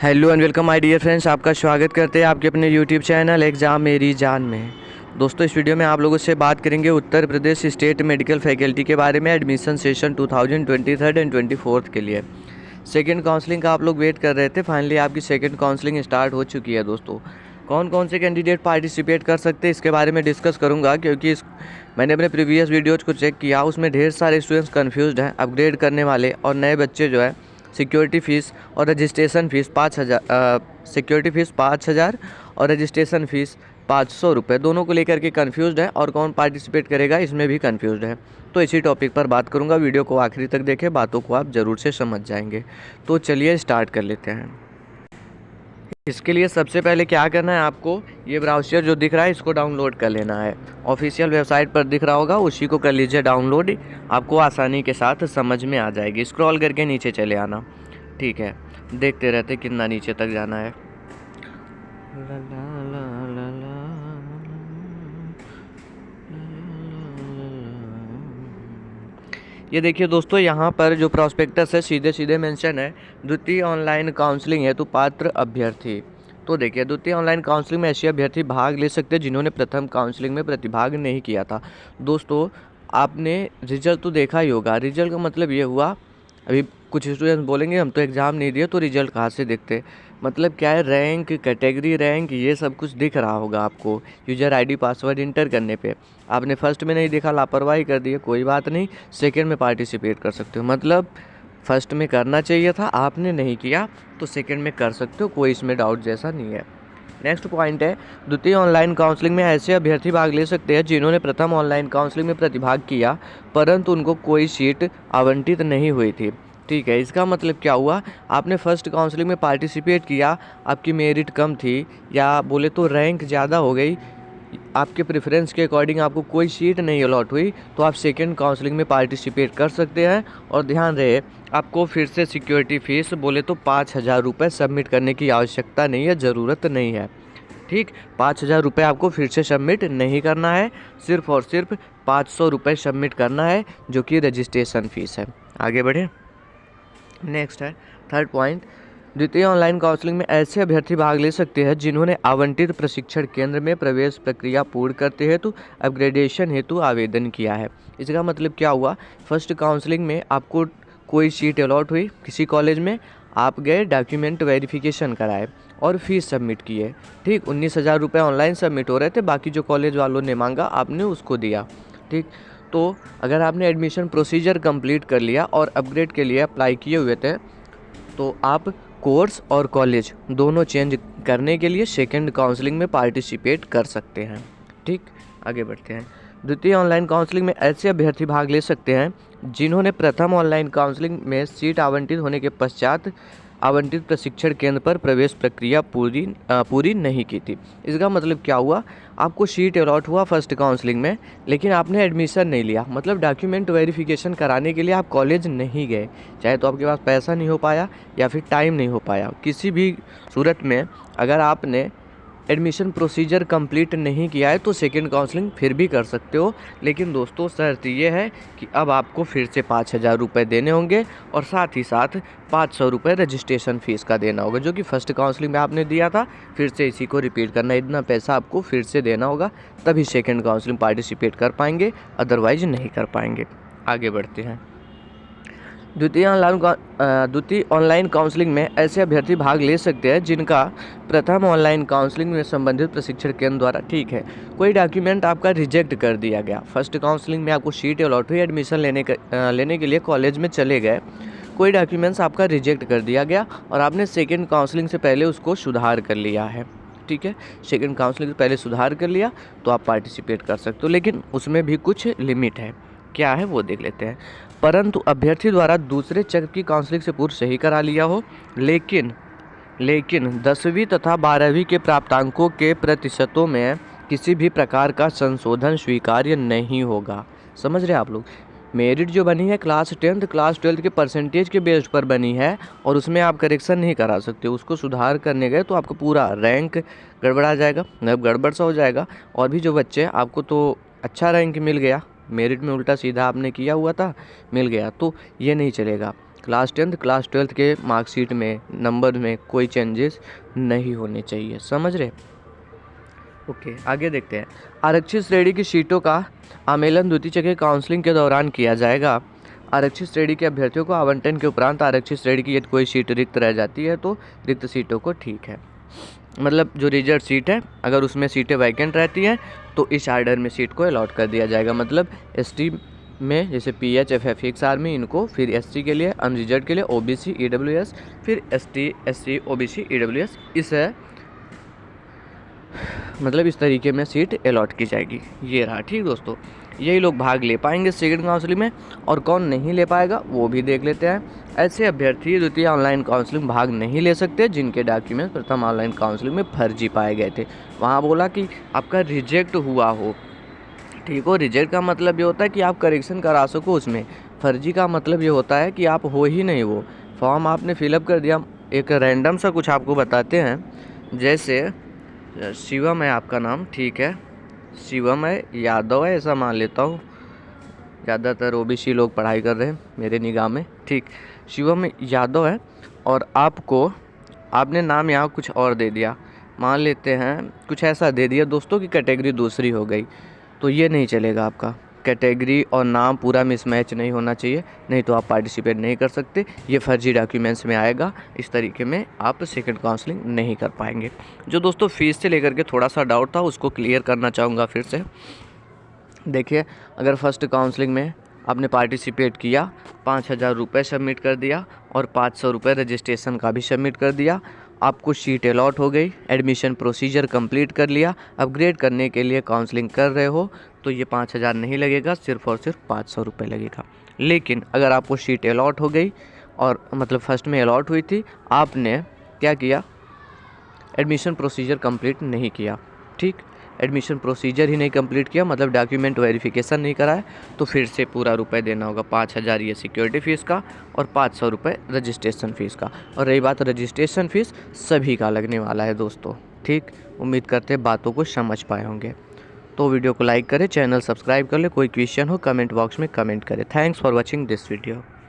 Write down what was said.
Hello and welcome my dear friends, आपका स्वागत करते हैं आपके अपने यूट्यूब चैनल एग्ज़ाम मेरी जान में। दोस्तों, इस वीडियो में आप लोगों से बात करेंगे Uttar Pradesh state medical faculty के बारे में एडमिशन सेशन 2023 एंड 24 के लिए। सेकंड काउंसलिंग का आप लोग वेट कर रहे थे, फाइनली आपकी सेकंड काउंसलिंग स्टार्ट हो चुकी है। दोस्तों, कौन कौन से कैंडिडेट पार्टिसिपेट कर सकते हैं इसके बारे में डिस्कस करूंगा, क्योंकि मैंने अपने प्रीवियस वीडियोज़ को चेक किया, उसमें ढेर सारे स्टूडेंट्स कन्फ्यूज्ड हैं। अपग्रेड करने वाले और नए बच्चे जो है सिक्योरिटी फ़ीस और रजिस्ट्रेशन फ़ीस 5,000, सिक्योरिटी फ़ीस 5,000 और रजिस्ट्रेशन फ़ीस 500 रुपये, दोनों को लेकर के कंफ्यूज्ड है। और कौन पार्टिसिपेट करेगा इसमें भी कंफ्यूज्ड है। तो इसी टॉपिक पर बात करूंगा। वीडियो को आखिरी तक देखें, बातों को आप ज़रूर से समझ जाएंगे। तो चलिए स्टार्ट कर लेते हैं। इसके लिए सबसे पहले क्या करना है, आपको ये ब्राउज़र जो दिख रहा है इसको डाउनलोड कर लेना है। ऑफिशियल वेबसाइट पर दिख रहा होगा, उसी को कर लीजिए डाउनलोड। आपको आसानी के साथ समझ में आ जाएगी। स्क्रॉल करके नीचे चले आना, ठीक है। देखते रहते कितना नीचे तक जाना है। ये देखिए दोस्तों, यहाँ पर जो प्रॉस्पेक्टस है सीधे सीधे मेंशन है द्वितीय ऑनलाइन काउंसलिंग हेतु पात्र अभ्यर्थी। तो देखिए, द्वितीय ऑनलाइन काउंसलिंग में ऐसे अभ्यर्थी भाग ले सकते हैं जिन्होंने प्रथम काउंसलिंग में प्रतिभाग नहीं किया था। दोस्तों, आपने रिजल्ट तो देखा ही होगा। रिजल्ट का मतलब ये हुआ, अभी कुछ स्टूडेंट्स बोलेंगे हम तो एग्ज़ाम नहीं दिए तो रिजल्ट कहाँ से देखते। मतलब क्या है, रैंक, कैटेगरी रैंक, ये सब कुछ दिख रहा होगा आपको यूजर आईडी पासवर्ड इंटर करने पे। आपने फर्स्ट में नहीं देखा, लापरवाही कर दी है, कोई बात नहीं, सेकंड में पार्टिसिपेट कर सकते हो। मतलब फर्स्ट में करना चाहिए था, आपने नहीं किया, तो सेकंड में कर सकते हो, कोई इसमें डाउट जैसा नहीं है। नेक्स्ट पॉइंट है, द्वितीय ऑनलाइन काउंसलिंग में ऐसे अभ्यर्थी भाग ले सकते हैं जिन्होंने प्रथम ऑनलाइन काउंसलिंग में प्रतिभाग किया परंतु उनको कोई सीट आवंटित नहीं हुई थी। ठीक है, इसका मतलब क्या हुआ, आपने फर्स्ट काउंसलिंग में पार्टिसिपेट किया, आपकी मेरिट कम थी या बोले तो रैंक ज़्यादा हो गई, आपके प्रेफरेंस के अकॉर्डिंग आपको कोई सीट नहीं अलॉट हुई, तो आप सेकेंड काउंसलिंग में पार्टिसिपेट कर सकते हैं। और ध्यान रहे, आपको फिर से सिक्योरिटी फ़ीस बोले तो 5,000 रुपये सबमिट करने की आवश्यकता नहीं है, ज़रूरत नहीं है। ठीक, 5,000 रुपये आपको फिर से सबमिट नहीं करना है, सिर्फ और सिर्फ 500 रुपये सबमिट करना है, जो कि रजिस्ट्रेशन फ़ीस है। आगे बढ़े, नेक्स्ट है थर्ड पॉइंट, द्वितीय ऑनलाइन काउंसलिंग में ऐसे अभ्यर्थी भाग ले सकते हैं जिन्होंने आवंटित प्रशिक्षण केंद्र में प्रवेश प्रक्रिया पूर्ण करते हेतु अपग्रेडेशन हेतु आवेदन किया है। इसका मतलब क्या हुआ, फर्स्ट काउंसलिंग में आपको कोई सीट अलॉट हुई किसी कॉलेज में, आप गए, डॉक्यूमेंट वेरिफिकेशन कराए और फीस सबमिट किए। ठीक, 19,000 रुपये ऑनलाइन सबमिट हो रहे थे, बाकी जो कॉलेज वालों ने मांगा आपने उसको दिया। ठीक, तो अगर आपने एडमिशन प्रोसीजर कंप्लीट कर लिया और अपग्रेड के लिए अप्लाई किए हुए थे, तो आप कोर्स और कॉलेज दोनों चेंज करने के लिए सेकंड काउंसलिंग में पार्टिसिपेट कर सकते हैं। ठीक, आगे बढ़ते हैं। द्वितीय ऑनलाइन काउंसलिंग में ऐसे अभ्यर्थी भाग ले सकते हैं जिन्होंने प्रथम ऑनलाइन काउंसलिंग में सीट आवंटित होने के पश्चात आवंटित प्रशिक्षण केंद्र पर प्रवेश प्रक्रिया पूरी नहीं की थी। इसका मतलब क्या हुआ, आपको सीट अलॉट हुआ फर्स्ट काउंसलिंग में, लेकिन आपने एडमिशन नहीं लिया, मतलब डॉक्यूमेंट वेरिफिकेशन कराने के लिए आप कॉलेज नहीं गए, चाहे तो आपके पास पैसा नहीं हो पाया या फिर टाइम नहीं हो पाया। किसी भी सूरत में अगर आपने एडमिशन प्रोसीजर कंप्लीट नहीं किया है तो सेकंड काउंसलिंग फिर भी कर सकते हो। लेकिन दोस्तों, शर्त ये है कि अब आपको फिर से 5,000 रुपये देने होंगे और साथ ही साथ 500 रुपये रजिस्ट्रेशन फ़ीस का देना होगा, जो कि फर्स्ट काउंसलिंग में आपने दिया था, फिर से इसी को रिपीट करना। इतना पैसा आपको फिर से देना होगा, तभी सेकेंड काउंसलिंग पार्टिसिपेट कर पाएंगे, अदरवाइज नहीं कर पाएंगे। आगे बढ़ते हैं। द्वितीय ऑनलाइन काउंसलिंग में ऐसे अभ्यर्थी भाग ले सकते हैं जिनका प्रथम ऑनलाइन काउंसलिंग में संबंधित प्रशिक्षण केंद्र द्वारा, ठीक है, कोई डॉक्यूमेंट आपका रिजेक्ट कर दिया गया। फर्स्ट काउंसलिंग में आपको सीट अलॉट हुई, एडमिशन लेने के लिए कॉलेज में चले गए, कोई डॉक्यूमेंट्स आपका रिजेक्ट कर दिया गया और आपने सेकेंड काउंसलिंग से पहले उसको सुधार कर लिया है। ठीक है, सेकेंड काउंसलिंग से पहले सुधार कर लिया तो आप पार्टिसिपेट कर सकते हो, लेकिन उसमें भी कुछ लिमिट है। क्या है वो देख लेते हैं। परंतु अभ्यर्थी द्वारा दूसरे चक्र की काउंसलिंग से पूर्व सही करा लिया हो, लेकिन 10वीं तथा 12वीं के प्राप्तांकों के प्रतिशतों में किसी भी प्रकार का संशोधन स्वीकार्य नहीं होगा। समझ रहे आप लोग, मेरिट जो बनी है क्लास 12th के परसेंटेज के बेस पर बनी है और उसमें आप करेक्शन नहीं करा सकते। उसको सुधार करने गए तो आपका पूरा रैंक गड़बड़ा जाएगा, मतलब गड़बड़ सा हो जाएगा। और भी जो बच्चे, आपको तो अच्छा रैंक मिल गया, मेरिट में उल्टा सीधा आपने किया हुआ था, मिल गया, तो ये नहीं चलेगा। क्लास 10th क्लास 12th के मार्कशीट में नंबर में कोई चेंजेस नहीं होने चाहिए, समझ रहे। ओके, आगे देखते हैं। आरक्षित श्रेणी की सीटों का आमेलन द्वितीय चक्रीय काउंसलिंग के दौरान किया जाएगा। आरक्षित श्रेणी के अभ्यर्थियों को आवंटन के उपरांत आरक्षित श्रेणी की यदि कोई सीट रिक्त रह जाती है तो रिक्त सीटों को, ठीक है, मतलब जो रिजर्व सीट है अगर उसमें सीटें वैकेंट रहती हैं तो इस आर्डर में सीट को अलॉट कर दिया जाएगा। मतलब एसटी में जैसे पीएच, एफएफ, एक्स आर्मी इनको, फिर एसटी के लिए, अनरिजर्व के लिए ओबीसी, ईडब्ल्यूएस, फिर एसटी, एससी, ओबीसी, ईडब्ल्यूएस, इस मतलब इस तरीके में सीट अलॉट की जाएगी। ये रहा, ठीक दोस्तों। यही लोग भाग ले पाएंगे सेकंड काउंसलिंग में, और कौन नहीं ले पाएगा वो भी देख लेते हैं। ऐसे अभ्यर्थी द्वितीय ऑनलाइन काउंसलिंग भाग नहीं ले सकते जिनके डॉक्यूमेंट प्रथम ऑनलाइन काउंसलिंग में फर्जी पाए गए थे। वहाँ बोला कि आपका रिजेक्ट हुआ हो, ठीक हो। रिजेक्ट का मतलब ये होता है कि आप करेक्शन करा सको उसमें। फर्जी का मतलब ये होता है कि आप हो ही नहीं वो, फॉर्म आपने फिलअप कर दिया। एक रैंडम सा कुछ आपको बताते हैं, जैसे शिवम है आपका नाम, ठीक है, शिवम है, यादव है, ऐसा मान लेता हूँ, ज़्यादातर ओबीसी लोग पढ़ाई कर रहे हैं मेरे निगाह में, ठीक। शिवम यादव है और आपने नाम यहाँ कुछ और दे दिया, मान लेते हैं कुछ ऐसा दे दिया दोस्तों कि कैटेगरी दूसरी हो गई, तो ये नहीं चलेगा। आपका कैटेगरी और नाम पूरा मिसमैच नहीं होना चाहिए, नहीं तो आप पार्टिसिपेट नहीं कर सकते, ये फर्जी डॉक्यूमेंट्स में आएगा। इस तरीके में आप सेकंड काउंसलिंग नहीं कर पाएंगे। जो दोस्तों फीस से लेकर के थोड़ा सा डाउट था उसको क्लियर करना चाहूँगा फिर से। देखिए, अगर फर्स्ट काउंसलिंग में आपने पार्टिसिपेट किया, 5,000 रुपये सबमिट कर दिया और 500 रुपये रजिस्ट्रेशन का भी सबमिट कर दिया, आपको सीट अलॉट हो गई, एडमिशन प्रोसीजर कंप्लीट कर लिया, अपग्रेड करने के लिए काउंसलिंग कर रहे हो, तो ये 5,000 नहीं लगेगा, सिर्फ और सिर्फ 500 रुपये लगेगा। लेकिन अगर आपको सीट अलॉट हो गई और मतलब फर्स्ट में अलॉट हुई थी, आपने क्या किया, एडमिशन प्रोसीजर कंप्लीट नहीं किया, ठीक, एडमिशन प्रोसीजर ही नहीं कंप्लीट किया, मतलब डॉक्यूमेंट वेरिफिकेशन नहीं कराया, तो फिर से पूरा रुपए देना होगा। 5,000 ये सिक्योरिटी फ़ीस का और 500 रुपये रजिस्ट्रेशन फ़ीस का। और रही बात रजिस्ट्रेशन फ़ीस, सभी का लगने वाला है दोस्तों, ठीक। उम्मीद करते हैं बातों को समझ पाए होंगे। तो वीडियो को लाइक करें, चैनल सब्सक्राइब कर ले, कोई क्वेश्चन हो कमेंट बॉक्स में कमेंट करें। Thanks for watching this video.